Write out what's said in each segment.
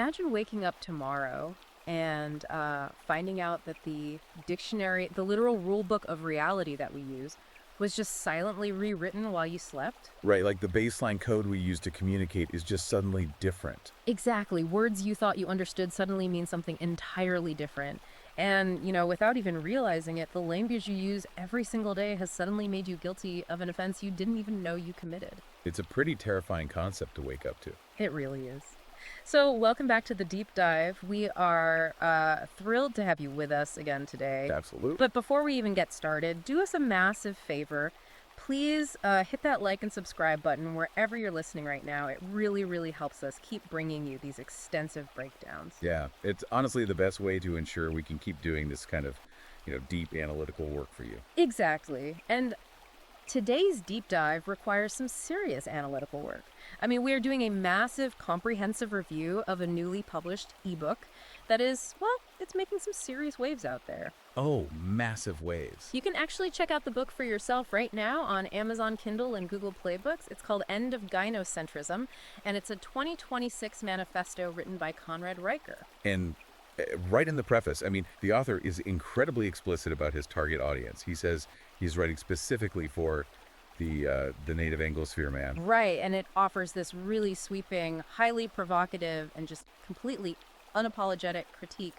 imagine waking up tomorrow and finding out that the dictionary, the literal rule book of reality that we use, was just silently rewritten while you slept? Right, like the baseline code we use to communicate is just suddenly different. Exactly. Words you thought you understood suddenly mean something entirely different. And, without even realizing it, the language you use every single day has suddenly made you guilty of an offense you didn't even know you committed. It's a pretty terrifying concept to wake up to. It really is. So, welcome back to the deep dive. We are thrilled to have you with us again today. Absolutely. But before we even get started, do us a massive favor. Please hit that like and subscribe button wherever you're listening right now. It really, really helps us keep bringing you these extensive breakdowns. Yeah, it's honestly the best way to ensure we can keep doing this kind of, deep analytical work for you. Exactly. And today's deep dive requires some serious analytical work. I mean, we are doing a massive, comprehensive review of a newly published ebook that is, well, it's making some serious waves out there. Oh, massive waves. You can actually check out the book for yourself right now on Amazon Kindle and Google Play Books. It's called End of Gynocentrism, and it's a 2026 manifesto written by Conrad Riker. And right in the preface, the author is incredibly explicit about his target audience. He says he's writing specifically for the native Anglosphere man. Right, and it offers this really sweeping, highly provocative, and just completely unapologetic critique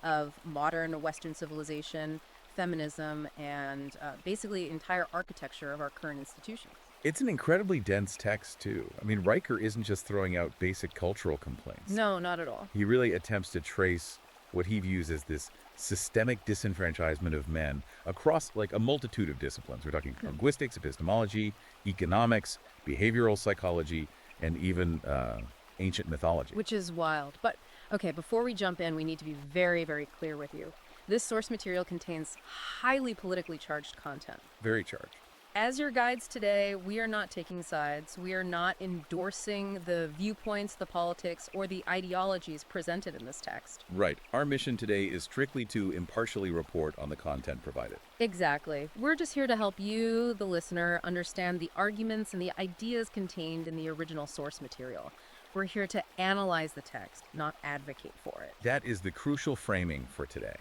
of modern Western civilization, feminism, and basically entire architecture of our current institutions. It's an incredibly dense text, too. Riker isn't just throwing out basic cultural complaints. No, not at all. He really attempts to trace what he views as this systemic disenfranchisement of men across a multitude of disciplines. We're talking linguistics, epistemology, economics, behavioral psychology, and even ancient mythology. Which is wild. But, okay, before we jump in, we need to be very, very clear with you. This source material contains highly politically charged content. Very charged. As your guides today, we are not taking sides. We are not endorsing the viewpoints, the politics, or the ideologies presented in this text. Right. Our mission today is strictly to impartially report on the content provided. Exactly. We're just here to help you, the listener, understand the arguments and the ideas contained in the original source material. We're here to analyze the text, not advocate for it. That is the crucial framing for today.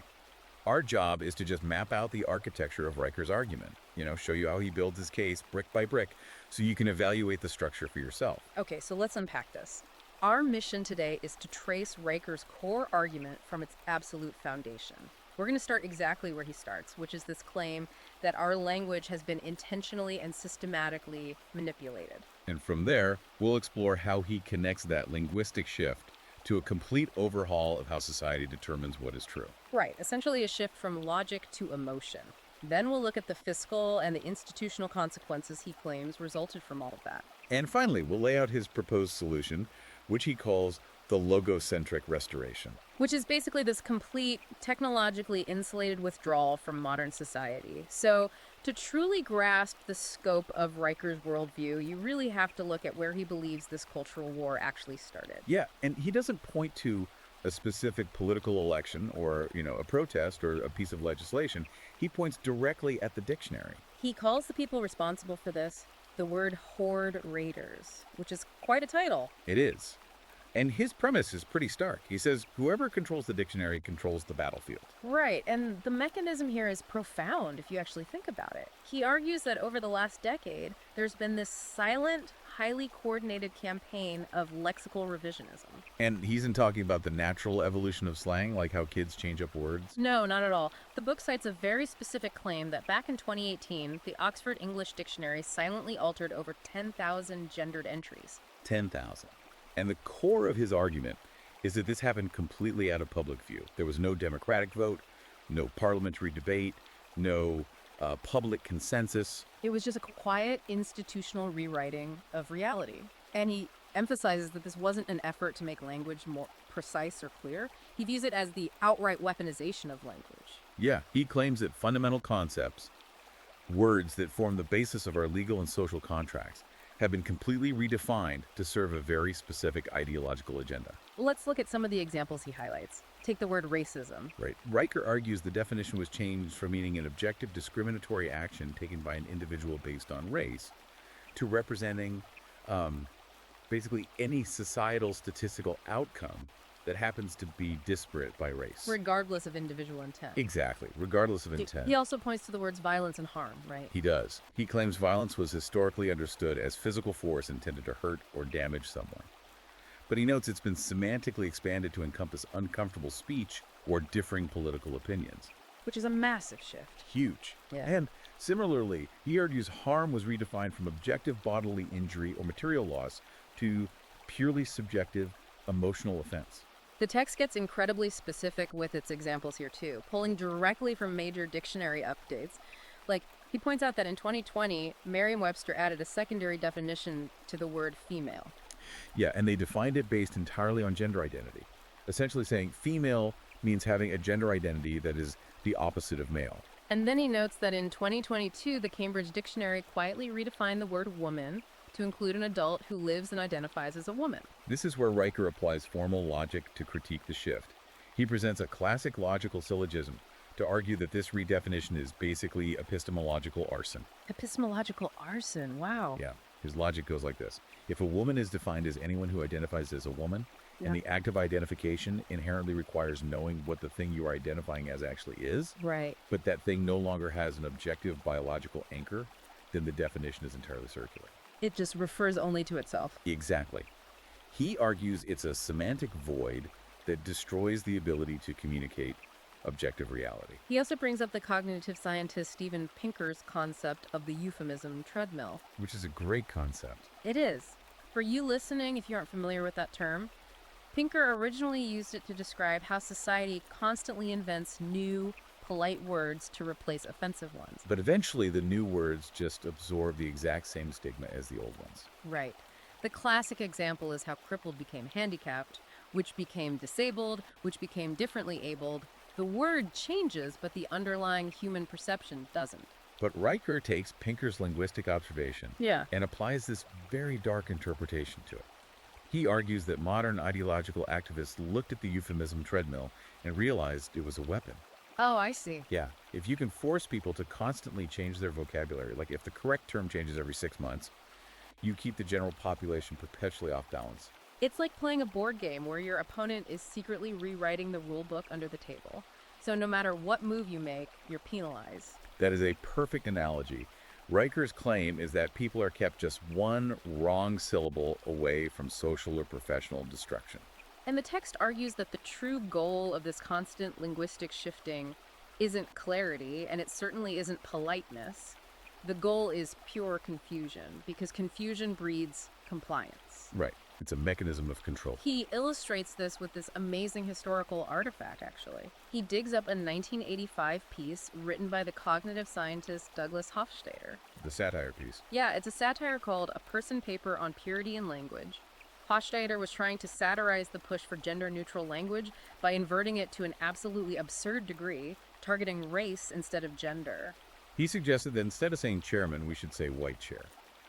Our job is to just map out the architecture of Riker's argument, show you how he builds his case brick by brick so you can evaluate the structure for yourself. Okay, so let's unpack this. Our mission today is to trace Riker's core argument from its absolute foundation. We're going to start exactly where he starts, which is this claim that our language has been intentionally and systematically manipulated. And from there, we'll explore how he connects that linguistic shift to a complete overhaul of how society determines what is true. Right, essentially a shift from logic to emotion. Then we'll look at the fiscal and the institutional consequences he claims resulted from all of that. And finally, we'll lay out his proposed solution, which he calls the logocentric restoration. Which is basically this complete, technologically insulated withdrawal from modern society. So, to truly grasp the scope of Riker's worldview, you really have to look at where he believes this cultural war actually started. Yeah, and he doesn't point to a specific political election or, a protest or a piece of legislation. He points directly at the dictionary. He calls the people responsible for this the word horde raiders, which is quite a title. It is. And his premise is pretty stark. He says whoever controls the dictionary controls the battlefield. Right, and the mechanism here is profound if you actually think about it. He argues that over the last decade, there's been this silent, highly coordinated campaign of lexical revisionism. And he isn't talking about the natural evolution of slang, like how kids change up words? No, not at all. The book cites a very specific claim that back in 2018, the Oxford English Dictionary silently altered over 10,000 gendered entries. 10,000. And the core of his argument is that this happened completely out of public view. There was no democratic vote, no parliamentary debate, no public consensus. It was just a quiet institutional rewriting of reality. And he emphasizes that this wasn't an effort to make language more precise or clear. He views it as the outright weaponization of language. Yeah, he claims that fundamental concepts, words that form the basis of our legal and social contracts, have been completely redefined to serve a very specific ideological agenda. Let's look at some of the examples he highlights. Take the word racism. Right. Riker argues the definition was changed from meaning an objective discriminatory action taken by an individual based on race to representing basically any societal statistical outcome that happens to be disparate by race. Regardless of individual intent. Exactly, regardless of intent. He also points to the words violence and harm, right? He does. He claims violence was historically understood as physical force intended to hurt or damage someone. But he notes it's been semantically expanded to encompass uncomfortable speech or differing political opinions. Which is a massive shift. Huge. Yeah. And similarly, he argues harm was redefined from objective bodily injury or material loss to purely subjective emotional offense. The text gets incredibly specific with its examples here too, pulling directly from major dictionary updates. Like, he points out that in 2020, Merriam-Webster added a secondary definition to the word female. Yeah, and they defined it based entirely on gender identity, essentially saying female means having a gender identity that is the opposite of male. And then he notes that in 2022, the Cambridge Dictionary quietly redefined the word woman to include an adult who lives and identifies as a woman. This is where Riker applies formal logic to critique the shift. He presents a classic logical syllogism to argue that this redefinition is basically epistemological arson. Epistemological arson, wow. Yeah, his logic goes like this. If a woman is defined as anyone who identifies as a woman, and the act of identification inherently requires knowing what the thing you are identifying as actually is, Right. but that thing no longer has an objective biological anchor, then the definition is entirely circular. It just refers only to itself. Exactly. He argues it's a semantic void that destroys the ability to communicate objective reality. He also brings up the cognitive scientist Steven Pinker's concept of the euphemism treadmill. Which is a great concept. It is. For you listening, if you aren't familiar with that term, Pinker originally used it to describe how society constantly invents new, polite words to replace offensive ones. But eventually, the new words just absorb the exact same stigma as the old ones. Right. The classic example is how crippled became handicapped, which became disabled, which became differently abled. The word changes, but the underlying human perception doesn't. But Riker takes Pinker's linguistic observation Yeah. and applies this very dark interpretation to it. He argues that modern ideological activists looked at the euphemism treadmill and realized it was a weapon. Oh, I see. Yeah, if you can force people to constantly change their vocabulary, like if the correct term changes every 6 months, you keep the general population perpetually off balance. It's like playing a board game where your opponent is secretly rewriting the rule book under the table. So no matter what move you make, you're penalized. That is a perfect analogy. Riker's claim is that people are kept just one wrong syllable away from social or professional destruction. And the text argues that the true goal of this constant linguistic shifting isn't clarity, and it certainly isn't politeness. The goal is pure confusion, because confusion breeds compliance. Right. It's a mechanism of control. He illustrates this with this amazing historical artifact, actually. He digs up a 1985 piece written by the cognitive scientist Douglas Hofstadter. The satire piece. Yeah, it's a satire called A Person Paper on Purity in Language. Hofstadter was trying to satirize the push for gender-neutral language by inverting it to an absolutely absurd degree, targeting race instead of gender. He suggested that instead of saying chairman, we should say white chair.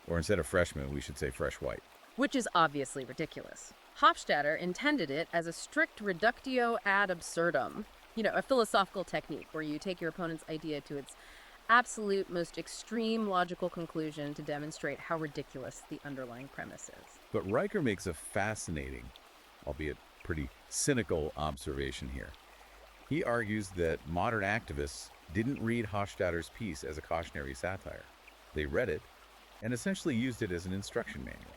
Or instead of freshman, we should say fresh white. Which is obviously ridiculous. Hofstadter intended it as a strict reductio ad absurdum, a philosophical technique where you take your opponent's idea to its absolute, most extreme logical conclusion to demonstrate how ridiculous the underlying premise is. But Riker makes a fascinating, albeit pretty cynical observation here. He argues that modern activists didn't read Hofstadter's piece as a cautionary satire. They read it and essentially used it as an instruction manual.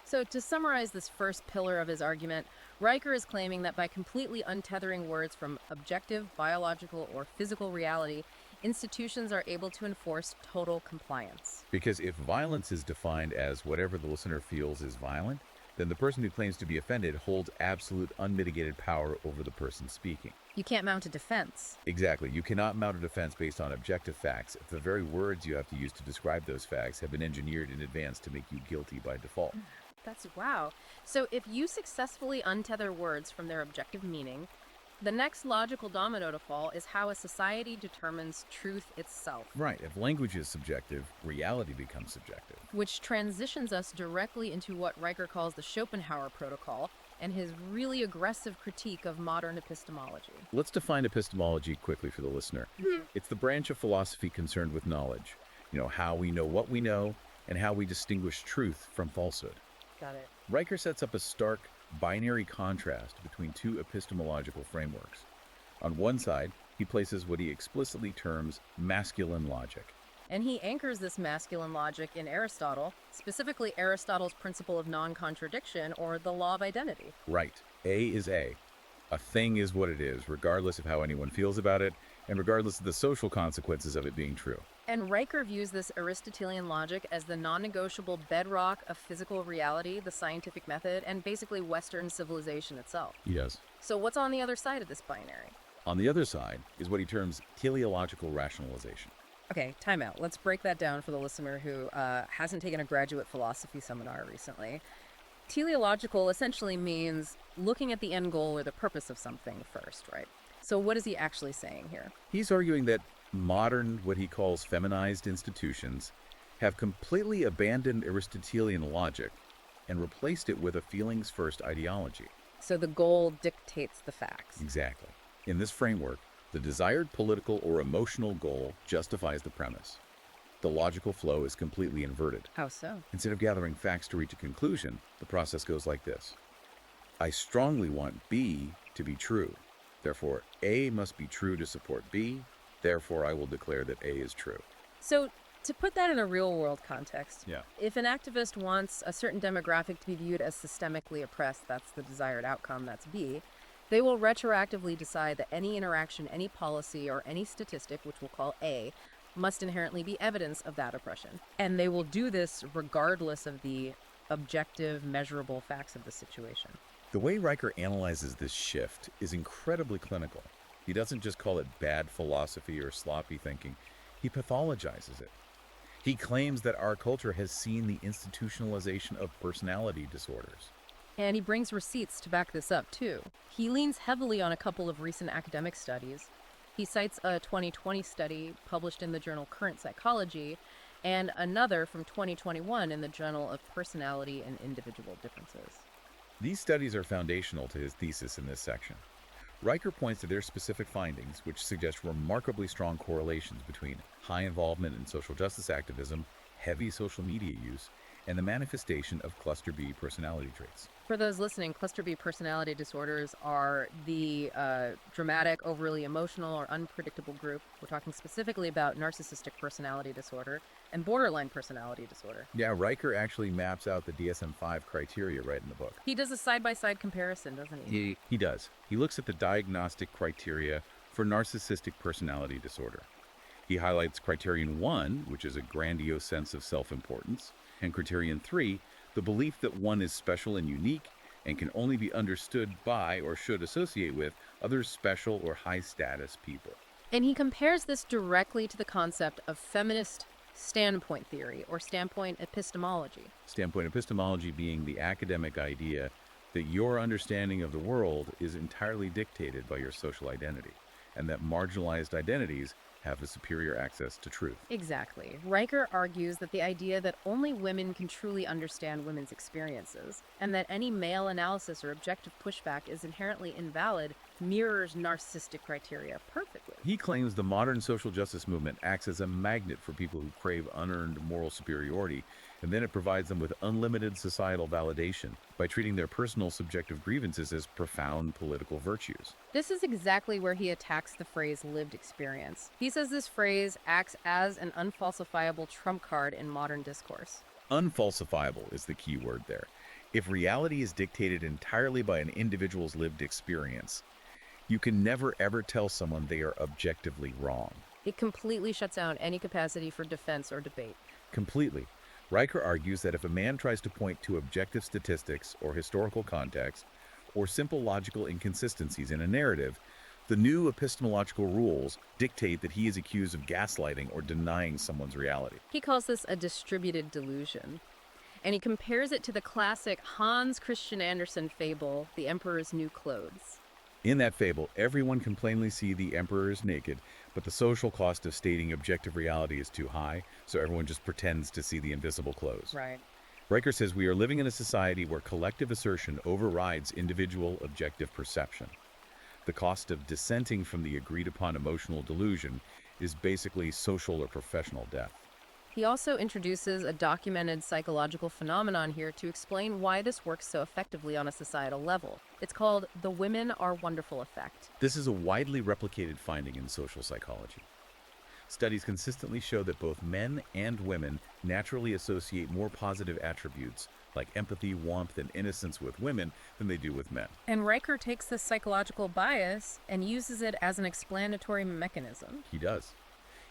So to summarize this first pillar of his argument, Riker is claiming that by completely untethering words from objective, biological, or physical reality, institutions are able to enforce total compliance. Because if violence is defined as whatever the listener feels is violent, then the person who claims to be offended holds absolute unmitigated power over the person speaking. You can't mount a defense. Exactly. You cannot mount a defense based on objective facts if the very words you have to use to describe those facts have been engineered in advance to make you guilty by default. That's wow. So if you successfully untether words from their objective meaning, the next logical domino to fall is how a society determines truth itself. Right. If language is subjective, reality becomes subjective. Which transitions us directly into what Riker calls the Schopenhauer protocol and his really aggressive critique of modern epistemology. Let's define epistemology quickly for the listener. It's the branch of philosophy concerned with knowledge. How we know what we know and how we distinguish truth from falsehood. Got it. Riker sets up a stark binary contrast between two epistemological frameworks. On one side, he places what he explicitly terms masculine logic. And he anchors this masculine logic in Aristotle, specifically Aristotle's principle of non-contradiction, or the law of identity. Right. A is A. A thing is what it is, regardless of how anyone feels about it, and regardless of the social consequences of it being true. And Riker views this Aristotelian logic as the non-negotiable bedrock of physical reality, the scientific method, and basically Western civilization itself. He does. So what's on the other side of this binary? On the other side is what he terms teleological rationalization. Okay, time out. Let's break that down for the listener who hasn't taken a graduate philosophy seminar recently. Teleological essentially means looking at the end goal or the purpose of something first, right? So what is he actually saying here? He's arguing that modern, what he calls feminized institutions, have completely abandoned Aristotelian logic and replaced it with a feelings-first ideology. So the goal dictates the facts. Exactly. In this framework, the desired political or emotional goal justifies the premise. The logical flow is completely inverted. How so? Instead of gathering facts to reach a conclusion, the process goes like this. I strongly want B to be true. Therefore, A must be true to support B. Therefore, I will declare that A is true. So to put that in a real-world context, Yeah. if an activist wants a certain demographic to be viewed as systemically oppressed, that's the desired outcome, that's B, they will retroactively decide that any interaction, any policy, or any statistic, which we'll call A, must inherently be evidence of that oppression. And they will do this regardless of the objective, measurable facts of the situation. The way Riker analyzes this shift is incredibly clinical. He doesn't just call it bad philosophy or sloppy thinking. He pathologizes it. He claims that our culture has seen the institutionalization of personality disorders. And he brings receipts to back this up, too. He leans heavily on a couple of recent academic studies. He cites a 2020 study published in the journal Current Psychology and another from 2021 in the Journal of Personality and Individual Differences. These studies are foundational to his thesis in this section. Riker points to their specific findings, which suggest remarkably strong correlations between high involvement in social justice activism, heavy social media use, and the manifestation of cluster B personality traits. For those listening, cluster B personality disorders are the dramatic, overly emotional, or unpredictable group. We're talking specifically about narcissistic personality disorder and borderline personality disorder. Yeah, Riker actually maps out the DSM-5 criteria right in the book. He does a side-by-side comparison, doesn't he? He does. He looks at the diagnostic criteria for narcissistic personality disorder. He highlights criterion 1, which is a grandiose sense of self-importance, and criterion 3, the belief that one is special and unique and can only be understood by or should associate with other special or high-status people. And he compares this directly to the concept of feminist standpoint theory or standpoint epistemology. Standpoint epistemology being the academic idea that your understanding of the world is entirely dictated by your social identity, and that marginalized identities have a superior access to truth. Exactly. Riker argues that the idea that only women can truly understand women's experiences, and that any male analysis or objective pushback is inherently invalid, mirrors narcissistic criteria perfectly. He claims the modern social justice movement acts as a magnet for people who crave unearned moral superiority, and then it provides them with unlimited societal validation by treating their personal subjective grievances as profound political virtues. This is exactly where he attacks the phrase lived experience. He says this phrase acts as an unfalsifiable trump card in modern discourse. Unfalsifiable is the key word there. If reality is dictated entirely by an individual's lived experience, you can never ever tell someone they are objectively wrong. It completely shuts down any capacity for defense or debate. Completely. Riker argues that if a man tries to point to objective statistics or historical context, or simple logical inconsistencies in a narrative, the new epistemological rules dictate that he is accused of gaslighting or denying someone's reality. He calls this a distributed delusion. And he compares it to the classic Hans Christian Andersen fable, The Emperor's New Clothes. In that fable, everyone can plainly see the emperor is naked, but the social cost of stating objective reality is too high, so everyone just pretends to see the invisible clothes. Right. Riker says we are living in a society where collective assertion overrides individual objective perception. The cost of dissenting from the agreed-upon emotional delusion is basically social or professional death. He also introduces a documented psychological phenomenon here to explain why this works so effectively on a societal level. It's called the women are wonderful effect. This is a widely replicated finding in social psychology. Studies consistently show that both men and women naturally associate more positive attributes like empathy, warmth, and innocence with women than they do with men. And Riker takes this psychological bias and uses it as an explanatory mechanism. He does.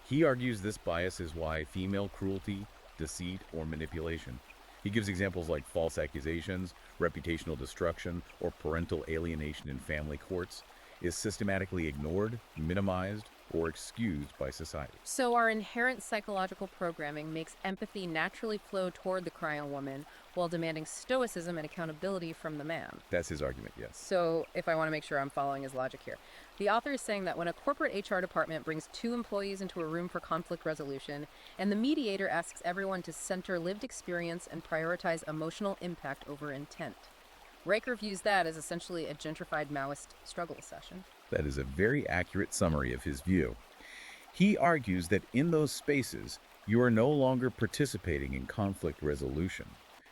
He argues this bias is why female cruelty, deceit, or manipulation. He gives examples like false accusations, reputational destruction, or parental alienation in family courts is systematically ignored, minimized, or excused by society. So our inherent psychological programming makes empathy naturally flow toward the cryo woman while demanding stoicism and accountability from the man. That's his argument, yes. So if I want to make sure I'm following his logic here, the author is saying that when a corporate HR department brings two employees into a room for conflict resolution, and the mediator asks everyone to center lived experience and prioritize emotional impact over intent, Riker views that as essentially a gentrified Maoist struggle session. That is a very accurate summary of his view. He argues that in those spaces, you are no longer participating in conflict resolution.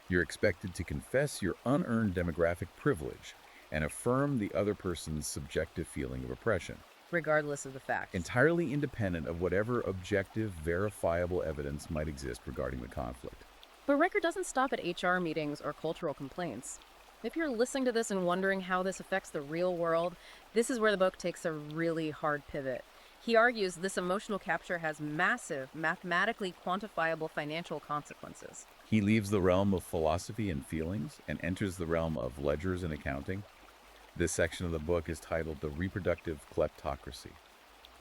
You're expected to confess your unearned demographic privilege and affirm the other person's subjective feeling of oppression, Regardless of the facts. entirely independent of whatever objective, verifiable evidence might exist regarding the conflict. But Riker doesn't stop at HR meetings or cultural complaints. If you're listening to this and wondering how this affects the real world, this is where the book takes a really hard pivot. He argues this emotional capture has massive, mathematically quantifiable financial consequences. He leaves the realm of philosophy and feelings and enters the realm of ledgers and accounting. This section of the book is titled The Reproductive Kleptocracy,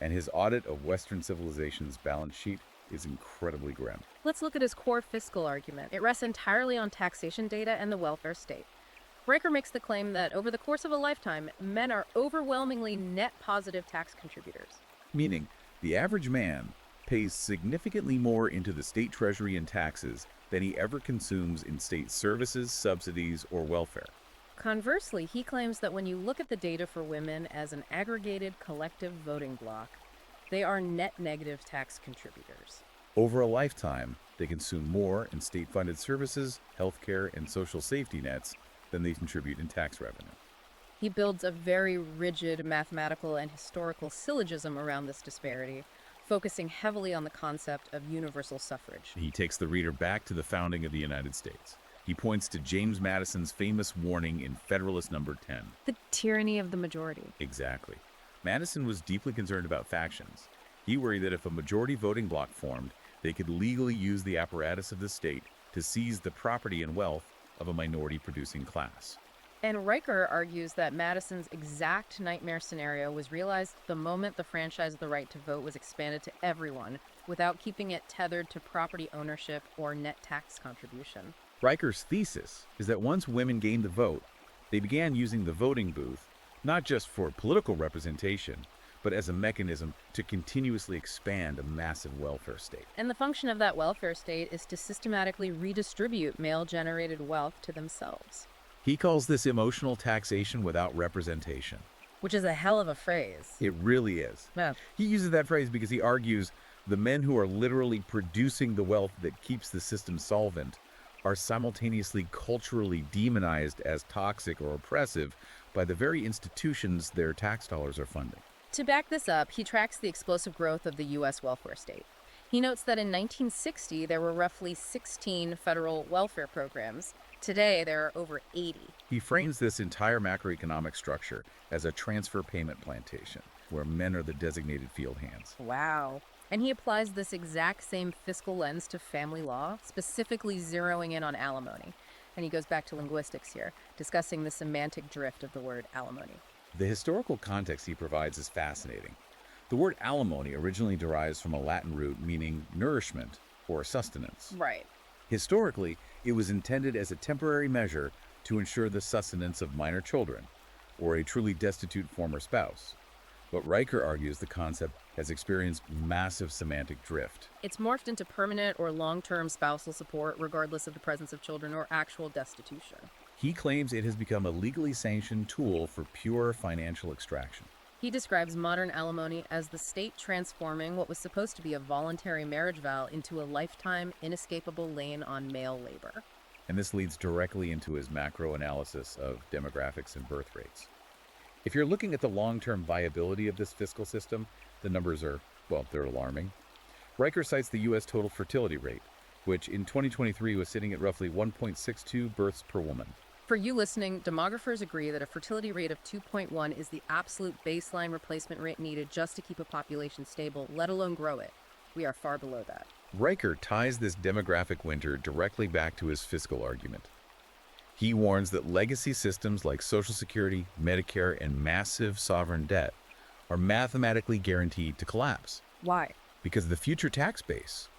and his audit of Western civilization's balance sheet is incredibly grim. Let's look at his core fiscal argument. It rests entirely on taxation data and the welfare state. Riker makes the claim that over the course of a lifetime, men are overwhelmingly net positive tax contributors. Meaning, the average man pays significantly more into the state treasury in taxes than he ever consumes in state services, subsidies, or welfare. Conversely, he claims that when you look at the data for women as an aggregated collective voting bloc, they are net negative tax contributors. Over a lifetime, they consume more in state-funded services, healthcare, and social safety nets than they contribute in tax revenue. He builds a very rigid mathematical and historical syllogism around this disparity, focusing heavily on the concept of universal suffrage. He takes the reader back to the founding of the United States. He points to James Madison's famous warning in Federalist Number 10. The tyranny of the majority. Exactly. Madison was deeply concerned about factions. He worried that if a majority voting bloc formed, they could legally use the apparatus of the state to seize the property and wealth of a minority-producing class. And Riker argues that Madison's exact nightmare scenario was realized the moment the franchise of the right to vote was expanded to everyone without keeping it tethered to property ownership or net tax contribution. Riker's thesis is that once women gained the vote, they began using the voting booth not just for political representation, but as a mechanism to continuously expand a massive welfare state. And the function of that welfare state is to systematically redistribute male-generated wealth to themselves. He calls this emotional taxation without representation. Which is a hell of a phrase. It really is. Yeah. He uses that phrase because he argues the men who are literally producing the wealth that keeps the system solvent are simultaneously culturally demonized as toxic or oppressive by the very institutions their tax dollars are funding. To back this up, he tracks the explosive growth of the U.S. welfare state. He notes that in 1960, there were roughly 16 federal welfare programs. Today, there are over 80. He frames this entire macroeconomic structure as a transfer payment plantation, where men are the designated field hands. Wow. And he applies this exact same fiscal lens to family law, specifically zeroing in on alimony. And he goes back to linguistics here, discussing the semantic drift of the word alimony. The historical context he provides is fascinating. The word alimony originally derives from a Latin root meaning nourishment or sustenance. Right. Historically, it was intended as a temporary measure to ensure the sustenance of minor children or a truly destitute former spouse. But Riker argues the concept has experienced massive semantic drift. It's morphed into permanent or long-term spousal support regardless of the presence of children or actual destitution. He claims it has become a legally sanctioned tool for pure financial extraction. He describes modern alimony as the state transforming what was supposed to be a voluntary marriage vow into a lifetime, inescapable lien on male labor. And this leads directly into his macro analysis of demographics and birth rates. If you're looking at the long-term viability of this fiscal system, the numbers are, well, they're alarming. Riker cites the U.S. total fertility rate, which in 2023 was sitting at roughly 1.62 births per woman. For you listening, demographers agree that a fertility rate of 2.1 is the absolute baseline replacement rate needed just to keep a population stable, let alone grow it. We are far below that. Riker ties this demographic winter directly back to his fiscal argument. He warns that legacy systems like Social Security, Medicare, and massive sovereign debt are mathematically guaranteed to collapse. Why? Because the future tax base,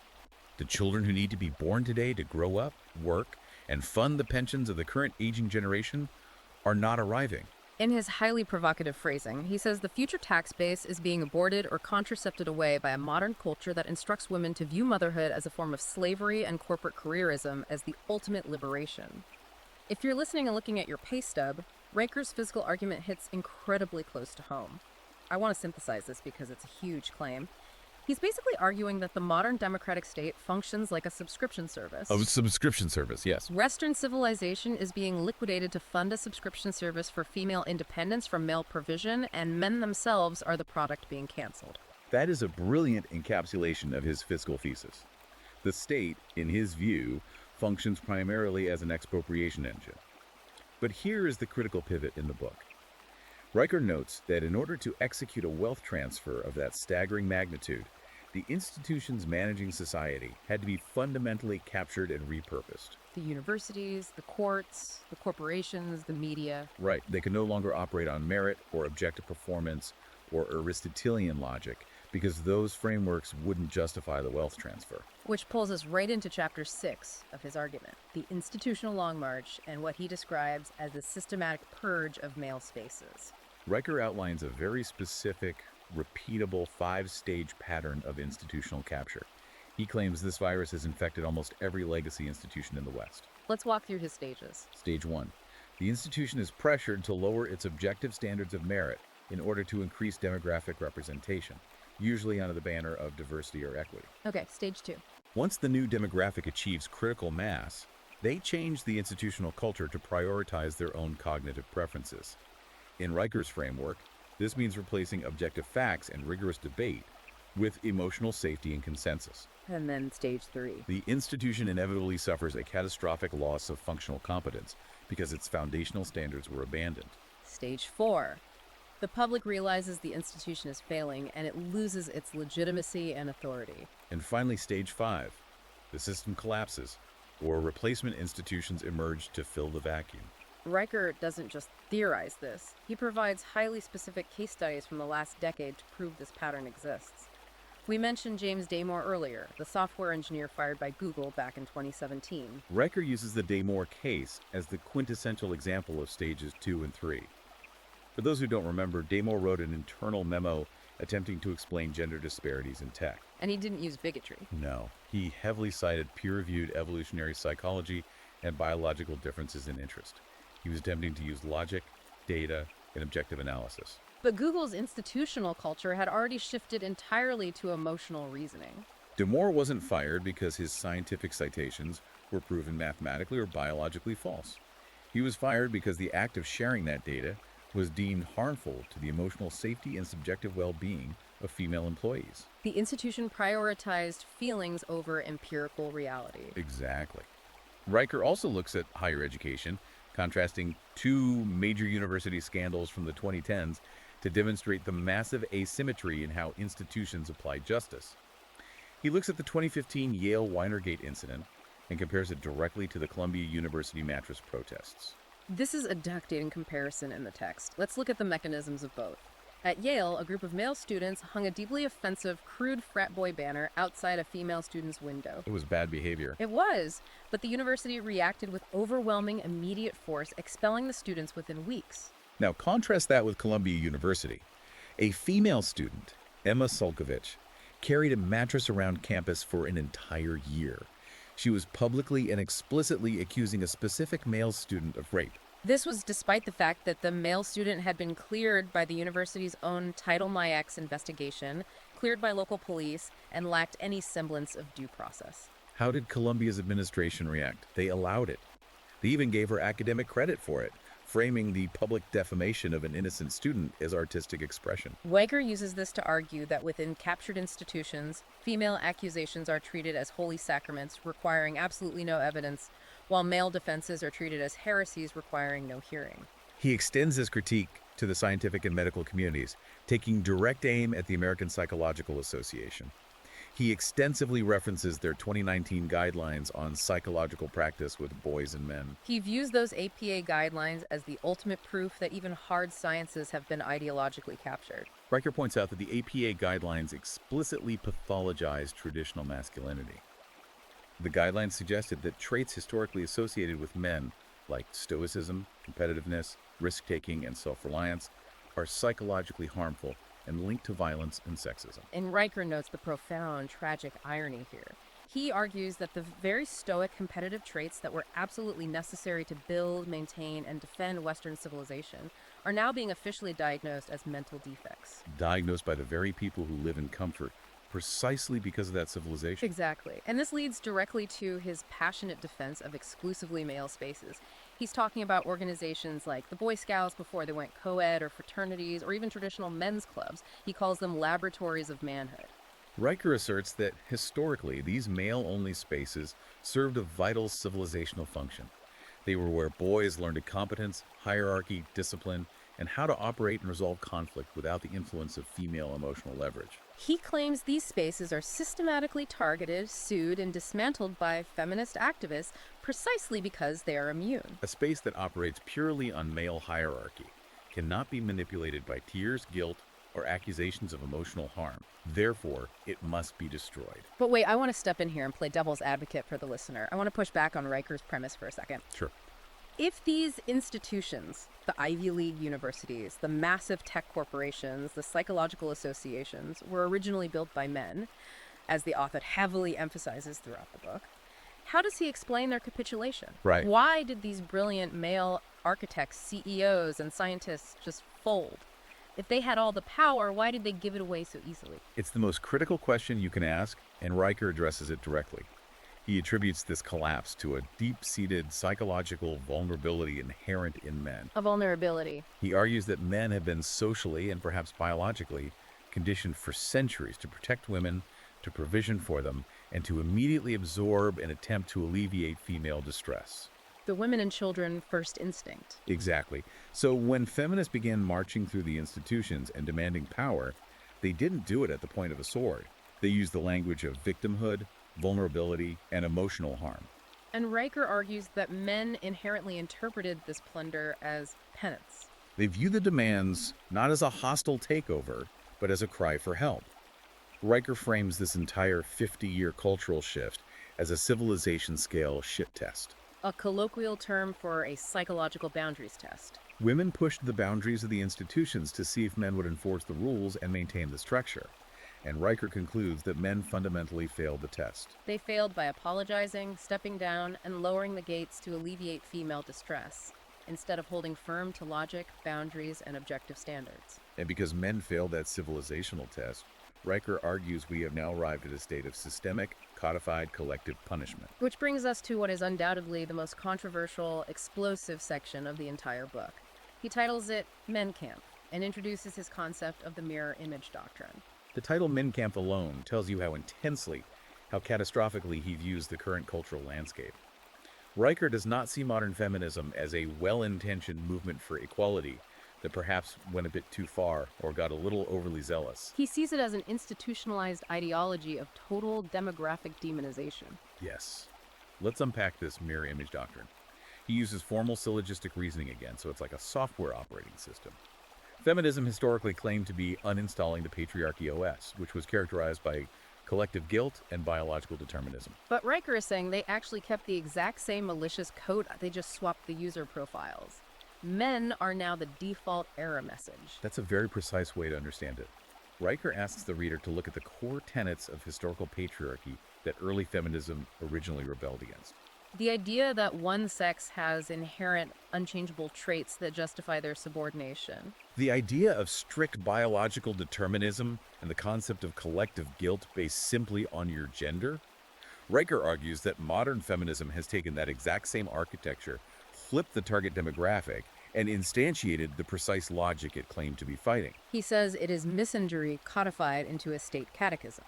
the children who need to be born today to grow up, work, and fund the pensions of the current aging generation, are not arriving. In his highly provocative phrasing, he says the future tax base is being aborted or contracepted away by a modern culture that instructs women to view motherhood as a form of slavery and corporate careerism as the ultimate liberation. If you're listening and looking at your pay stub, Riker's fiscal argument hits incredibly close to home. I want to synthesize this because it's a huge claim. He's basically arguing that the modern democratic state functions like a subscription service. A subscription service, yes. Western civilization is being liquidated to fund a subscription service for female independence from male provision, and men themselves are the product being canceled. That is a brilliant encapsulation of his fiscal thesis. The state, in his view, functions primarily as an expropriation engine. But here is the critical pivot in the book. Riker notes that in order to execute a wealth transfer of that staggering magnitude, the institutions managing society had to be fundamentally captured and repurposed. The universities, the courts, the corporations, the media. Right. They could no longer operate on merit or objective performance or Aristotelian logic because those frameworks wouldn't justify the wealth transfer. Which pulls us right into chapter 6 of his argument, the institutional long march and what he describes as the systematic purge of male spaces. Riker outlines a very specific, repeatable 5-stage pattern of institutional capture. He claims this virus has infected almost every legacy institution in the West. Let's walk through his stages. Stage 1. The institution is pressured to lower its objective standards of merit in order to increase demographic representation, usually under the banner of diversity or equity. Okay, stage 2. Once the new demographic achieves critical mass, they change the institutional culture to prioritize their own cognitive preferences. In Riker's framework, this means replacing objective facts and rigorous debate with emotional safety and consensus. And then stage 3. The institution inevitably suffers a catastrophic loss of functional competence because its foundational standards were abandoned. Stage 4. The public realizes the institution is failing and it loses its legitimacy and authority. And finally, stage 5. The system collapses, or replacement institutions emerge to fill the vacuum. Riker doesn't just theorize this. He provides highly specific case studies from the last decade to prove this pattern exists. We mentioned James Damore earlier, the software engineer fired by Google back in 2017. Riker uses the Damore case as the quintessential example of stages 2 and 3. For those who don't remember, Damore wrote an internal memo attempting to explain gender disparities in tech. And he didn't use bigotry. No, he heavily cited peer-reviewed evolutionary psychology and biological differences in interest. He was attempting to use logic, data, and objective analysis. But Google's institutional culture had already shifted entirely to emotional reasoning. Damore wasn't fired because his scientific citations were proven mathematically or biologically false. He was fired because the act of sharing that data was deemed harmful to the emotional safety and subjective well-being of female employees. The institution prioritized feelings over empirical reality. Exactly. Riker also looks at higher education, contrasting 2 major university scandals from the 2010s to demonstrate the massive asymmetry in how institutions apply justice. He looks at the 2015 Yale Winergate incident and compares it directly to the Columbia University mattress protests. This is a duck-dating comparison in the text. Let's look at the mechanisms of both. At Yale, a group of male students hung a deeply offensive, crude frat boy banner outside a female student's window. It was bad behavior. It was, but the university reacted with overwhelming immediate force, expelling the students within weeks. Now contrast that with Columbia University. A female student, Emma Sulkovich, carried a mattress around campus for an entire year. She was publicly and explicitly accusing a specific male student of rape. This was despite the fact that the male student had been cleared by the university's own Title MyX investigation, cleared by local police, and lacked any semblance of due process. How did Columbia's administration react? They allowed it. They even gave her academic credit for it, framing the public defamation of an innocent student as artistic expression. Riker uses this to argue that within captured institutions, female accusations are treated as holy sacraments, requiring absolutely no evidence, while male defenses are treated as heresies requiring no hearing. He extends his critique to the scientific and medical communities, taking direct aim at the American Psychological Association. He extensively references their 2019 guidelines on psychological practice with boys and men. He views those APA guidelines as the ultimate proof that even hard sciences have been ideologically captured. Riker points out that the APA guidelines explicitly pathologize traditional masculinity. The guidelines suggested that traits historically associated with men, like stoicism, competitiveness, risk-taking, and self-reliance, are psychologically harmful and linked to violence and sexism. And Riker notes the profound, tragic irony here. He argues that the very stoic competitive traits that were absolutely necessary to build, maintain, and defend Western civilization are now being officially diagnosed as mental defects. Diagnosed by the very people who live in comfort, precisely because of that civilization. Exactly. And this leads directly to his passionate defense of exclusively male spaces. He's talking about organizations like the Boy Scouts before they went co-ed, or fraternities, or even traditional men's clubs. He calls them laboratories of manhood. Riker asserts that historically, these male-only spaces served a vital civilizational function. They were where boys learned competence, hierarchy, discipline, and how to operate and resolve conflict without the influence of female emotional leverage. He claims these spaces are systematically targeted, sued, and dismantled by feminist activists precisely because they are immune. A space that operates purely on male hierarchy cannot be manipulated by tears, guilt, or accusations of emotional harm. Therefore, it must be destroyed. But wait, I want to step in here and play devil's advocate for the listener. I want to push back on Riker's premise for a second. Sure. If these institutions, the Ivy League universities, the massive tech corporations, the psychological associations, were originally built by men, as the author heavily emphasizes throughout the book, how does he explain their capitulation? Right. Why did these brilliant male architects, CEOs, and scientists just fold? If they had all the power, why did they give it away so easily? It's the most critical question you can ask, and Riker addresses it directly. He attributes this collapse to a deep-seated psychological vulnerability inherent in men. A vulnerability. He argues that men have been socially and perhaps biologically conditioned for centuries to protect women, to provision for them, and to immediately absorb and attempt to alleviate female distress. The women and children first instinct. Exactly. So when feminists began marching through the institutions and demanding power, they didn't do it at the point of a sword. They used the language of victimhood, vulnerability, and emotional harm. And Riker argues that men inherently interpreted this plunder as penance. They view the demands not as a hostile takeover, but as a cry for help. Riker frames this entire 50-year cultural shift as a civilization-scale shit test. A colloquial term for a psychological boundaries test. Women pushed the boundaries of the institutions to see if men would enforce the rules and maintain the structure. And Riker concludes that men fundamentally failed the test. They failed by apologizing, stepping down, and lowering the gates to alleviate female distress, instead of holding firm to logic, boundaries, and objective standards. And because men failed that civilizational test, Riker argues we have now arrived at a state of systemic, codified collective punishment. Which brings us to what is undoubtedly the most controversial, explosive section of the entire book. He titles it Men Camp and introduces his concept of the mirror image doctrine. The title Men Camp alone tells you how intensely, how catastrophically he views the current cultural landscape. Riker does not see modern feminism as a well-intentioned movement for equality that perhaps went a bit too far or got a little overly zealous. He sees it as an institutionalized ideology of total demographic demonization. Yes. Let's unpack this mirror image doctrine. He uses formal syllogistic reasoning again, so it's like a software operating system. Feminism historically claimed to be uninstalling the patriarchy OS, which was characterized by collective guilt and biological determinism. But Riker is saying they actually kept the exact same malicious code, they just swapped the user profiles. Men are now the default error message. That's a very precise way to understand it. Riker asks the reader to look at the core tenets of historical patriarchy that early feminism originally rebelled against. The idea that one sex has inherent, unchangeable traits that justify their subordination. The idea of strict biological determinism and the concept of collective guilt based simply on your gender. Riker argues that modern feminism has taken that exact same architecture, flipped the target demographic, and instantiated the precise logic it claimed to be fighting. He says it is misandry codified into a state catechism.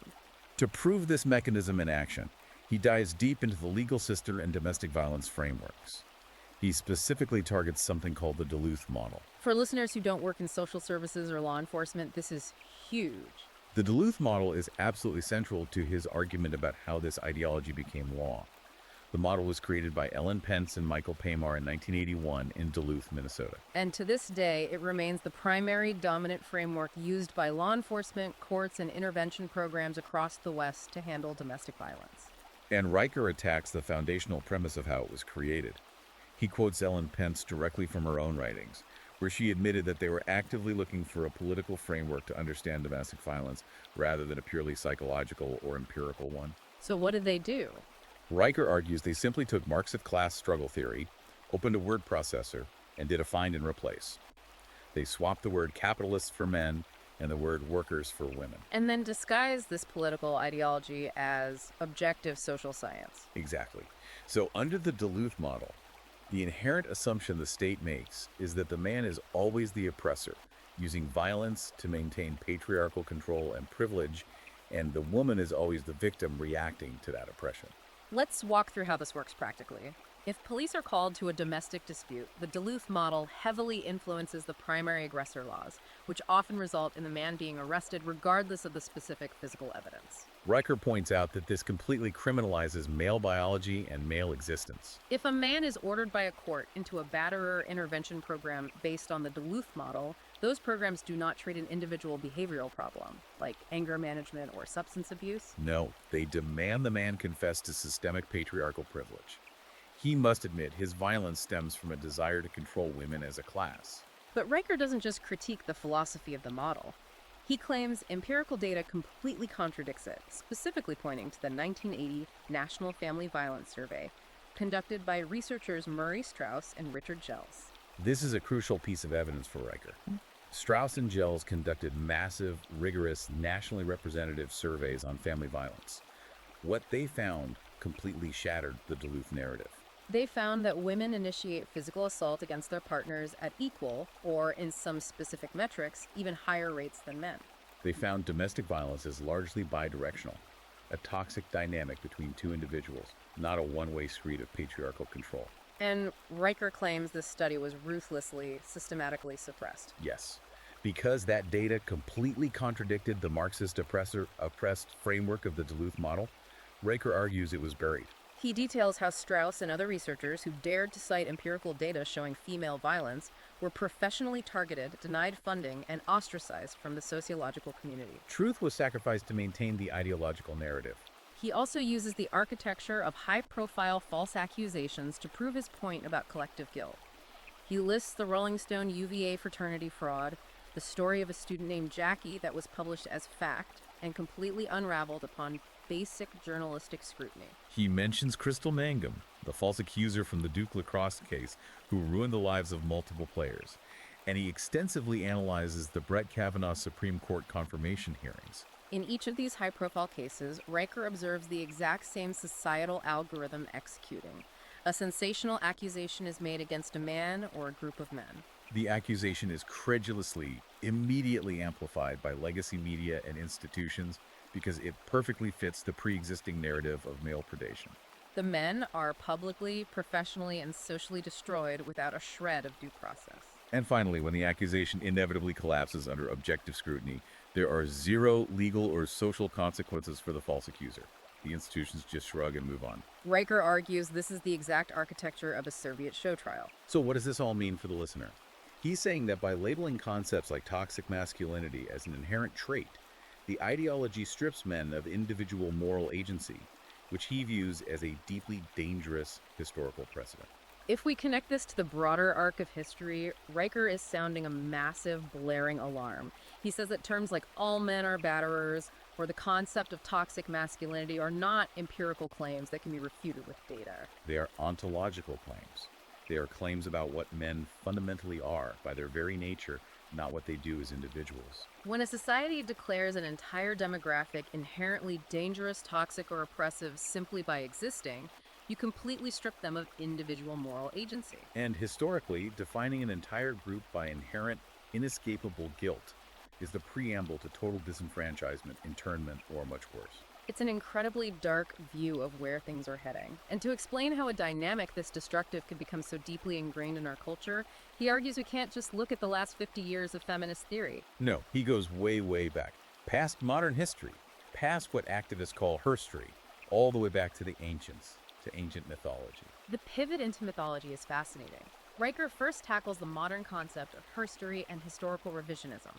To prove this mechanism in action, he dives deep into the legal system and domestic violence frameworks. He specifically targets something called the Duluth model. For listeners who don't work in social services or law enforcement, this is huge. The Duluth model is absolutely central to his argument about how this ideology became law. The model was created by Ellen Pence and Michael Paymar in 1981 in Duluth, Minnesota. And to this day, it remains the primary dominant framework used by law enforcement, courts, and intervention programs across the West to handle domestic violence. And Riker attacks the foundational premise of how it was created. He quotes Ellen Pence directly from her own writings, where she admitted that they were actively looking for a political framework to understand domestic violence rather than a purely psychological or empirical one. So what did they do? Riker argues they simply took Marxist class struggle theory, opened a word processor, and did a find and replace. They swapped the word capitalists for men and the word workers for women. And then disguised this political ideology as objective social science. Exactly. So under the Duluth model, the inherent assumption the state makes is that the man is always the oppressor, using violence to maintain patriarchal control and privilege, and the woman is always the victim reacting to that oppression. Let's walk through how this works practically. If police are called to a domestic dispute, the Duluth model heavily influences the primary aggressor laws, which often result in the man being arrested regardless of the specific physical evidence. Riker points out that this completely criminalizes male biology and male existence. If a man is ordered by a court into a batterer intervention program based on the Duluth model, those programs do not treat an individual behavioral problem, like anger management or substance abuse. No, they demand the man confess to systemic patriarchal privilege. He must admit his violence stems from a desire to control women as a class. But Riker doesn't just critique the philosophy of the model. He claims empirical data completely contradicts it, specifically pointing to the 1980 National Family Violence Survey, conducted by researchers Murray Strauss and Richard Gels. This is a crucial piece of evidence for Riker. Strauss and Gels conducted massive, rigorous, nationally representative surveys on family violence. What they found completely shattered the Duluth narrative. They found that women initiate physical assault against their partners at equal, or in some specific metrics, even higher rates than men. They found domestic violence is largely bidirectional, a toxic dynamic between two individuals, not a one-way street of patriarchal control. And Riker claims this study was ruthlessly, systematically suppressed. Yes, because that data completely contradicted the Marxist oppressed framework of the Duluth model, Riker argues it was buried. He details how Strauss and other researchers who dared to cite empirical data showing female violence were professionally targeted, denied funding, and ostracized from the sociological community. Truth was sacrificed to maintain the ideological narrative. He also uses the architecture of high-profile false accusations to prove his point about collective guilt. He lists the Rolling Stone UVA fraternity fraud, the story of a student named Jackie that was published as fact and completely unraveled upon basic journalistic scrutiny. He mentions Crystal Mangum, the false accuser from the Duke lacrosse case who ruined the lives of multiple players, and he extensively analyzes the Brett Kavanaugh Supreme Court confirmation hearings. In each of these high-profile cases, Riker observes the exact same societal algorithm executing. A sensational accusation is made against a man or a group of men. The accusation is credulously, immediately amplified by legacy media and institutions because it perfectly fits the pre-existing narrative of male predation. The men are publicly, professionally, and socially destroyed without a shred of due process. And finally, when the accusation inevitably collapses under objective scrutiny, there are zero legal or social consequences for the false accuser. The institutions just shrug and move on. Riker argues this is the exact architecture of a Soviet show trial. So what does this all mean for the listener? He's saying that by labeling concepts like toxic masculinity as an inherent trait, the ideology strips men of individual moral agency, which he views as a deeply dangerous historical precedent. If we connect this to the broader arc of history, Riker is sounding a massive, blaring alarm. He says that terms like all men are batterers, or the concept of toxic masculinity are not empirical claims that can be refuted with data. They are ontological claims. They are claims about what men fundamentally are by their very nature, not what they do as individuals. When a society declares an entire demographic inherently dangerous, toxic, or oppressive simply by existing, you completely strip them of individual moral agency. And historically, defining an entire group by inherent, inescapable guilt is the preamble to total disenfranchisement, internment, or much worse. It's an incredibly dark view of where things are heading. And to explain how a dynamic this destructive could become so deeply ingrained in our culture, he argues we can't just look at the last 50 years of feminist theory. No, he goes way, way back, past modern history, past what activists call herstory, all the way back to the ancients, to ancient mythology. The pivot into mythology is fascinating. Riker first tackles the modern concept of herstory and historical revisionism,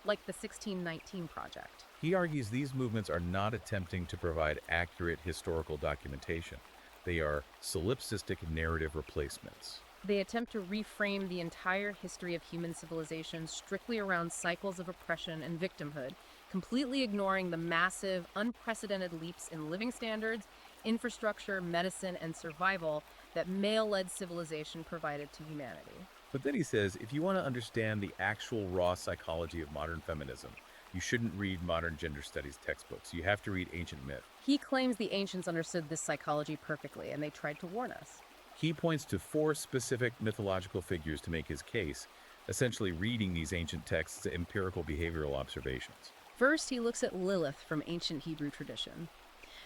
like the 1619 Project. He argues these movements are not attempting to provide accurate historical documentation. They are solipsistic narrative replacements. They attempt to reframe the entire history of human civilization strictly around cycles of oppression and victimhood, completely ignoring the massive, unprecedented leaps in living standards, infrastructure, medicine, and survival that male-led civilization provided to humanity. But then he says, if you want to understand the actual raw psychology of modern feminism, you shouldn't read modern gender studies textbooks. You have to read ancient myth. He claims the ancients understood this psychology perfectly, and they tried to warn us. He points to 4 specific mythological figures to make his case, essentially reading these ancient texts as empirical behavioral observations. First, he looks at Lilith from ancient Hebrew tradition.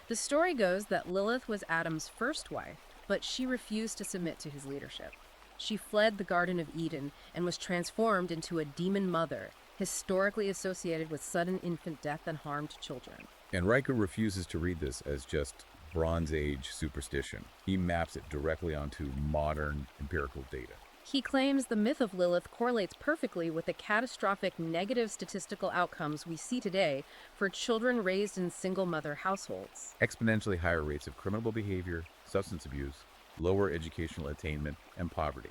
The story goes that Lilith was Adam's first wife, but she refused to submit to his leadership. She fled the Garden of Eden and was transformed into a demon mother, historically associated with sudden infant death and harm to children. And Riker refuses to read this as just Bronze Age superstition. He maps it directly onto modern empirical data. He claims the myth of Lilith correlates perfectly with the catastrophic negative statistical outcomes we see today for children raised in single-mother households. Exponentially higher rates of criminal behavior, substance abuse, lower educational attainment, and poverty.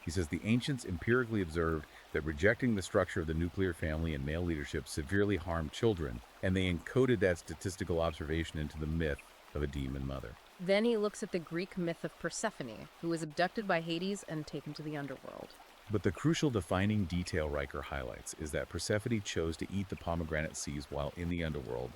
He says the ancients empirically observed that rejecting the structure of the nuclear family and male leadership severely harmed children, and they encoded that statistical observation into the myth of a demon mother. Then he looks at the Greek myth of Persephone, who was abducted by Hades and taken to the underworld. But the crucial defining detail Riker highlights is that Persephone chose to eat the pomegranate seeds while in the underworld,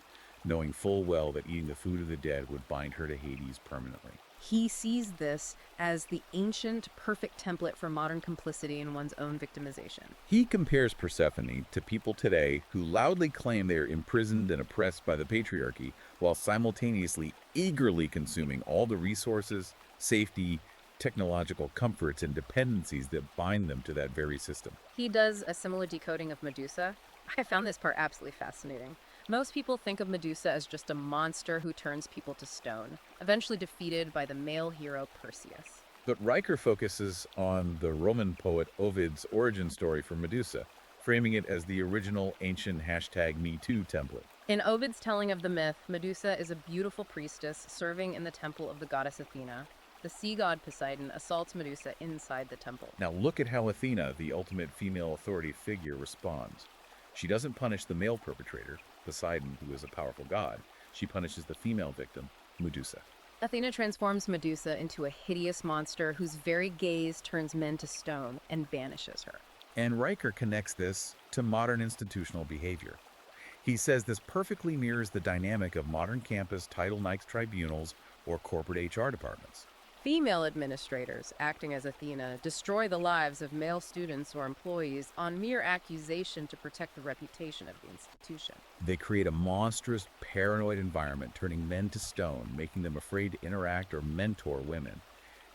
knowing full well that eating the food of the dead would bind her to Hades permanently. He sees this as the ancient, perfect template for modern complicity in one's own victimization. He compares Persephone to people today who loudly claim they are imprisoned and oppressed by the patriarchy while simultaneously eagerly consuming all the resources, safety, technological comforts, and dependencies that bind them to that very system. He does a similar decoding of Medusa. I found this part absolutely fascinating. Most people think of Medusa as just a monster who turns people to stone, eventually defeated by the male hero Perseus. But Riker focuses on the Roman poet Ovid's origin story for Medusa, framing it as the original ancient #MeToo template. In Ovid's telling of the myth, Medusa is a beautiful priestess serving in the temple of the goddess Athena. The sea god Poseidon assaults Medusa inside the temple. Now look at how Athena, the ultimate female authority figure, responds. She doesn't punish the male perpetrator, Poseidon, who is a powerful god. She punishes the female victim, Medusa. Athena transforms Medusa into a hideous monster whose very gaze turns men to stone and banishes her. And Riker connects this to modern institutional behavior. He says this perfectly mirrors the dynamic of modern campus Title IX tribunals or corporate HR departments. Female administrators, acting as Athena, destroy the lives of male students or employees on mere accusation to protect the reputation of the institution. They create a monstrous, paranoid environment, turning men to stone, making them afraid to interact or mentor women.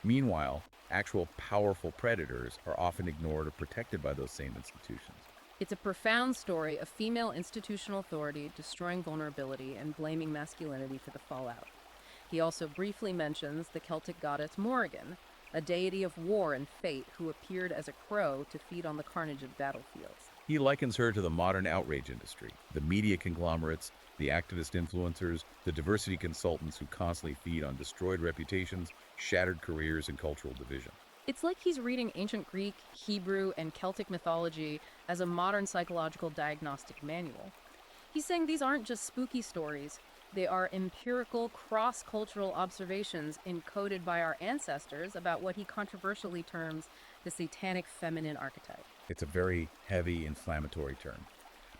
Meanwhile, actual powerful predators are often ignored or protected by those same institutions. It's a profound story of female institutional authority destroying vulnerability and blaming masculinity for the fallout. He also briefly mentions the Celtic goddess Morrigan, a deity of war and fate who appeared as a crow to feed on the carnage of battlefields. He likens her to the modern outrage industry, the media conglomerates, the activist influencers, the diversity consultants who constantly feed on destroyed reputations, shattered careers, and cultural division. It's like he's reading ancient Greek, Hebrew, and Celtic mythology as a modern psychological diagnostic manual. He's saying these aren't just spooky stories. They are empirical, cross-cultural observations encoded by our ancestors about what he controversially terms the satanic feminine archetype. It's a very heavy, inflammatory term.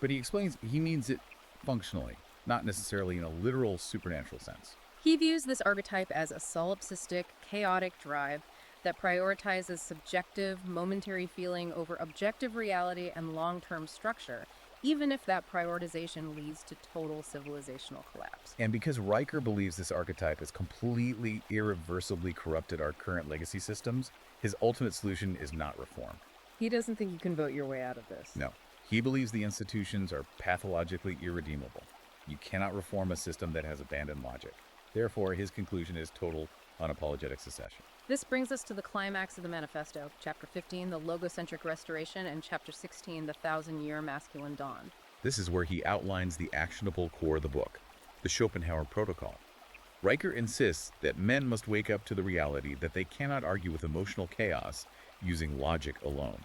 But he explains he means it functionally, not necessarily in a literal supernatural sense. He views this archetype as a solipsistic, chaotic drive that prioritizes subjective, momentary feeling over objective reality and long-term structure, even if that prioritization leads to total civilizational collapse. And because Riker believes this archetype has completely, irreversibly corrupted our current legacy systems, his ultimate solution is not reform. He doesn't think you can vote your way out of this. No. He believes the institutions are pathologically irredeemable. You cannot reform a system that has abandoned logic. Therefore, his conclusion is total, unapologetic secession. This brings us to the climax of the manifesto, Chapter 15, the logocentric restoration, and Chapter 16, the thousand-year masculine dawn. This is where he outlines the actionable core of the book, the Schopenhauer Protocol. Riker insists that men must wake up to the reality that they cannot argue with emotional chaos using logic alone.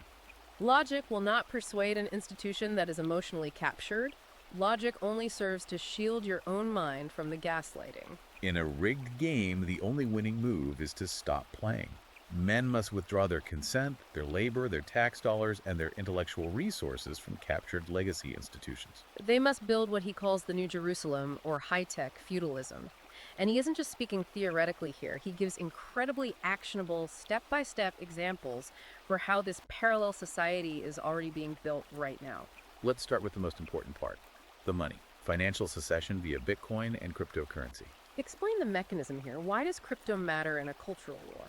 Logic will not persuade an institution that is emotionally captured. Logic only serves to shield your own mind from the gaslighting. In a rigged game, the only winning move is to stop playing. Men must withdraw their consent, their labor, their tax dollars, and their intellectual resources from captured legacy institutions. They must build what he calls the New Jerusalem, or high-tech feudalism. And he isn't just speaking theoretically here. He gives incredibly actionable, step-by-step examples for how this parallel society is already being built right now. Let's start with the most important part, the money. Financial secession via Bitcoin and cryptocurrency. Explain the mechanism here. Why does crypto matter in a cultural war?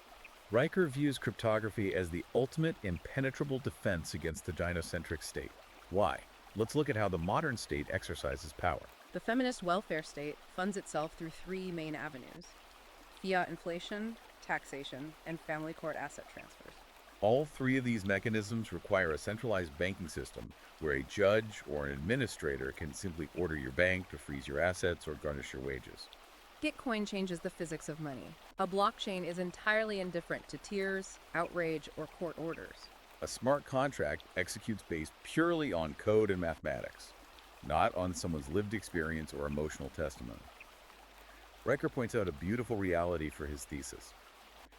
Riker views cryptography as the ultimate impenetrable defense against the gynocentric state. Why? Let's look at how the modern state exercises power. The feminist welfare state funds itself through three main avenues: fiat inflation, taxation, and family court asset transfers. All three of these mechanisms require a centralized banking system where a judge or an administrator can simply order your bank to freeze your assets or garnish your wages. Gitcoin changes the physics of money. A blockchain is entirely indifferent to tears, outrage, or court orders. A smart contract executes based purely on code and mathematics, not on someone's lived experience or emotional testimony. Riker points out a beautiful reality for his thesis.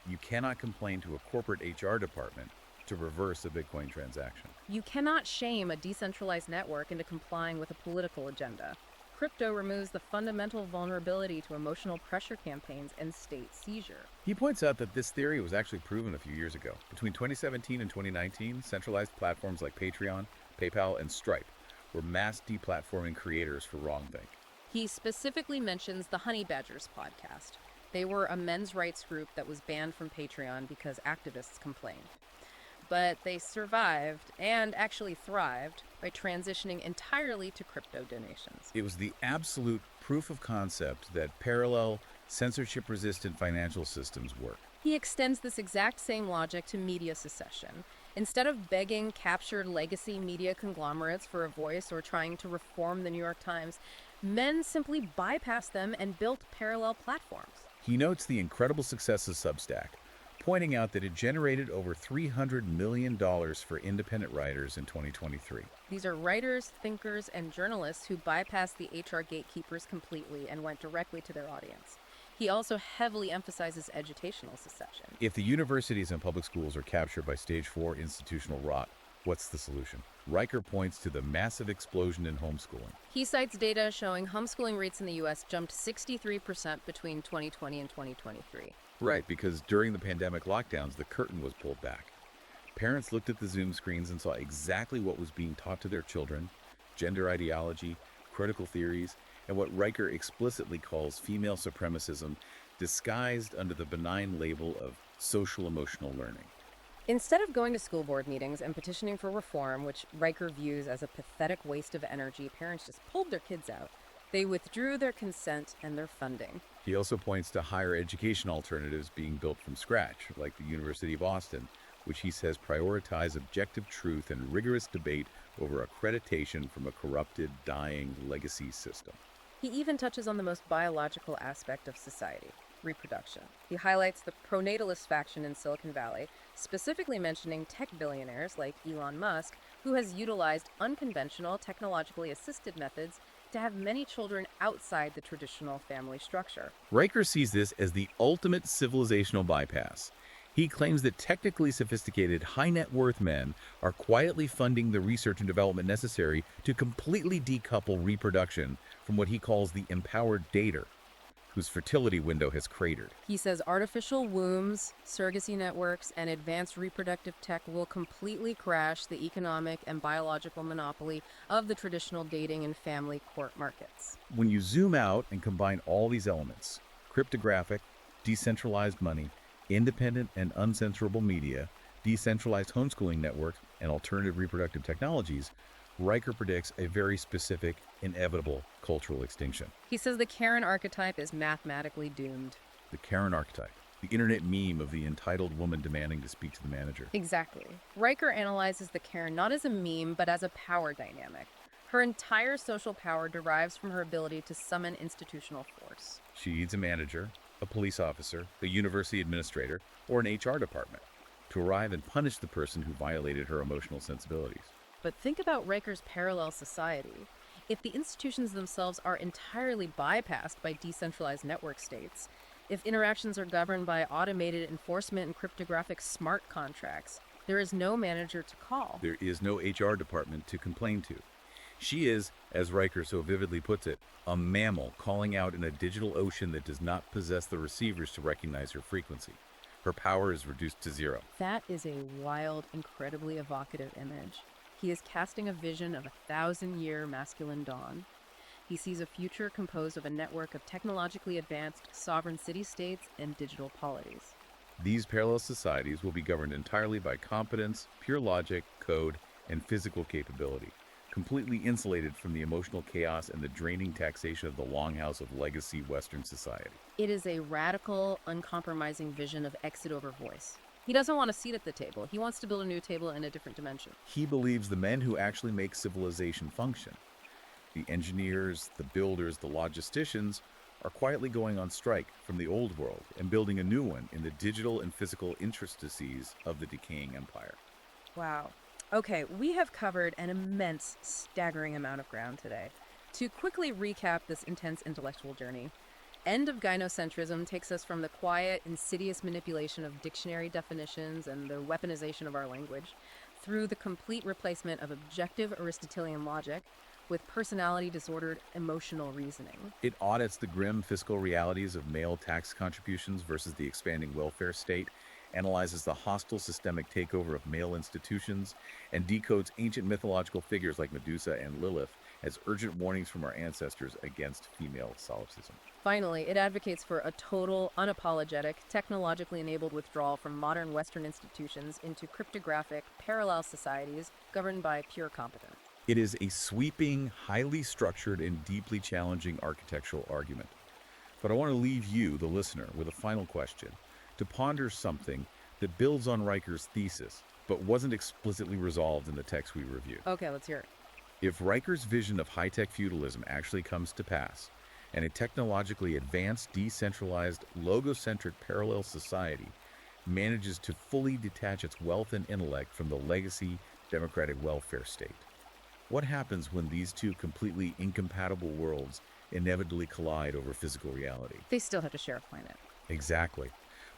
You cannot complain to a corporate HR department to reverse a Bitcoin transaction. You cannot shame a decentralized network into complying with a political agenda. Crypto removes the fundamental vulnerability to emotional pressure campaigns and state seizure. He points out that this theory was actually proven a few years ago. Between 2017 and 2019, centralized platforms like Patreon, PayPal, and Stripe were mass deplatforming creators for wrongthink. He specifically mentions the Honey Badgers podcast. They were a men's rights group that was banned from Patreon because activists complained. But they survived and actually thrived by transitioning entirely to crypto donations. It was the absolute proof of concept that parallel, censorship-resistant financial systems work. He extends this exact same logic to media secession. Instead of begging captured legacy media conglomerates for a voice or trying to reform the New York Times, men simply bypassed them and built parallel platforms. He notes the incredible success of Substack, pointing out that it generated over $300 million for independent writers in 2023. These are writers, thinkers, and journalists who bypassed the HR gatekeepers completely and went directly to their audience. He also heavily emphasizes educational secession. If the universities and public schools are captured by stage 4 institutional rot, what's the solution? Riker points to the massive explosion in homeschooling. He cites data showing homeschooling rates in the U.S. jumped 63% between 2020 and 2023. Right, because during the pandemic lockdowns, the curtain was pulled back. Parents looked at the Zoom screens and saw exactly what was being taught to their children: gender ideology, critical theories, and what Riker explicitly calls female supremacism, disguised under the benign label of social-emotional learning. Instead of going to school board meetings and petitioning for reform, which Riker views as a pathetic waste of energy, parents just pulled their kids out. They withdrew their consent and their funding. He also points to higher education alternatives being built from scratch, like the University of Austin, which he says prioritize objective truth and rigorous debate over accreditation from a corrupted, dying legacy system. He even touches on the most biological aspect of society: reproduction. He highlights the pronatalist faction in Silicon Valley, specifically mentioning tech billionaires like Elon Musk, who has utilized unconventional, technologically assisted methods to have many children outside the traditional family structure. Riker sees this as the ultimate civilizational bypass. He claims that technically sophisticated, high-net-worth men are quietly funding the research and development necessary to completely decouple reproduction from what he calls the empowered dater, whose fertility window has cratered. He says artificial wombs, surrogacy networks, and advanced reproductive tech will completely crash the economic and biological monopoly of the traditional dating and family court markets. When you zoom out and combine all these elements, cryptographic, decentralized money, independent and uncensorable media, decentralized homeschooling networks, and alternative reproductive technologies, Riker predicts a very specific, inevitable cultural extinction. He says the Karen archetype is mathematically doomed. The Karen archetype, the internet meme of the entitled woman demanding to speak to the manager. Exactly. Riker analyzes the Karen not as a meme, but as a power dynamic. Her entire social power derives from her ability to summon institutional force. She needs a manager, a police officer, a university administrator, or an HR department to arrive and punish the person who violated her emotional sensibilities. But think about Riker's parallel society. If the institutions themselves are entirely bypassed by decentralized network states, if interactions are governed by automated enforcement and cryptographic smart contracts, there is no manager to call. There is no HR department to complain to. She is, as Riker so vividly puts it, a mammal calling out in a digital ocean that does not possess the receivers to recognize her frequency. Her power is reduced to zero. That is a wild, incredibly evocative image. He is casting a vision of a 1,000-year masculine dawn. He sees a future composed of a network of technologically advanced sovereign city-states and digital polities. These parallel societies will be governed entirely by competence, pure logic, code, and physical capability, completely insulated from the emotional chaos and the draining taxation of the longhouse of legacy Western society. It is a radical, uncompromising vision of exit over voice. He doesn't want a seat at the table. He wants to build a new table in a different dimension. He believes the men who actually make civilization function, the engineers, the builders, the logisticians, are quietly going on strike from the old world and building a new one in the digital and physical interstices of the decaying empire. Wow. Okay, we have covered an immense, staggering amount of ground today. To quickly recap this intense intellectual journey, End of Gynocentrism takes us from the quiet, insidious manipulation of dictionary definitions and the weaponization of our language through the complete replacement of objective Aristotelian logic with personality-disordered emotional reasoning. It audits the grim fiscal realities of male tax contributions versus the expanding welfare state, analyzes the hostile systemic takeover of male institutions, and decodes ancient mythological figures like Medusa and Lilith as urgent warnings from our ancestors against female solipsism. Finally, it advocates for a total, unapologetic, technologically enabled withdrawal from modern Western institutions into cryptographic, parallel societies governed by pure competence. It is a sweeping, highly structured, and deeply challenging architectural argument. But I want to leave you, the listener, with a final question, to ponder something that builds on Riker's thesis, but wasn't explicitly resolved in the text we reviewed. Okay, let's hear it. If Riker's vision of high-tech feudalism actually comes to pass, and a technologically advanced, decentralized, logocentric parallel society manages to fully detach its wealth and intellect from the legacy democratic welfare state, what happens when these two completely incompatible worlds inevitably collide over physical reality? They still have to share a planet. Exactly.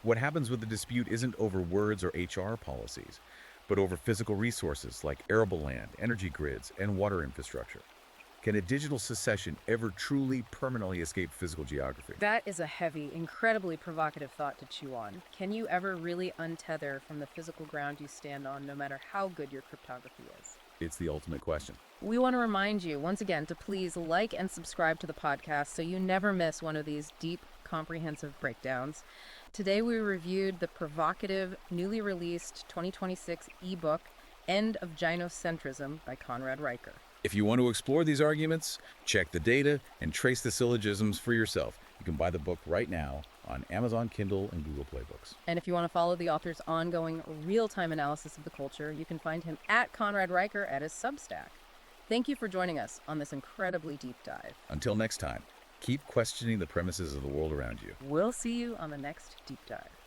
What happens with the dispute isn't over words or HR policies, but over physical resources like arable land, energy grids, and water infrastructure. Can a digital secession ever truly permanently escape physical geography? That is a heavy, incredibly provocative thought to chew on. Can you ever really untether from the physical ground you stand on, no matter how good your cryptography is? It's the ultimate question. We want to remind you, once again, to please like and subscribe to the podcast so you never miss one of these deep, comprehensive breakdowns. Today we reviewed the provocative, newly released 2026 ebook, End of Gynocentrism by Conrad Riker. If you want to explore these arguments, check the data, and trace the syllogisms for yourself, you can buy the book right now on Amazon Kindle and Google Play Books. And if you want to follow the author's ongoing real-time analysis of the culture, you can find him at Conrad Riker at his Substack. Thank you for joining us on this incredibly deep dive. Until next time, keep questioning the premises of the world around you. We'll see you on the next deep dive.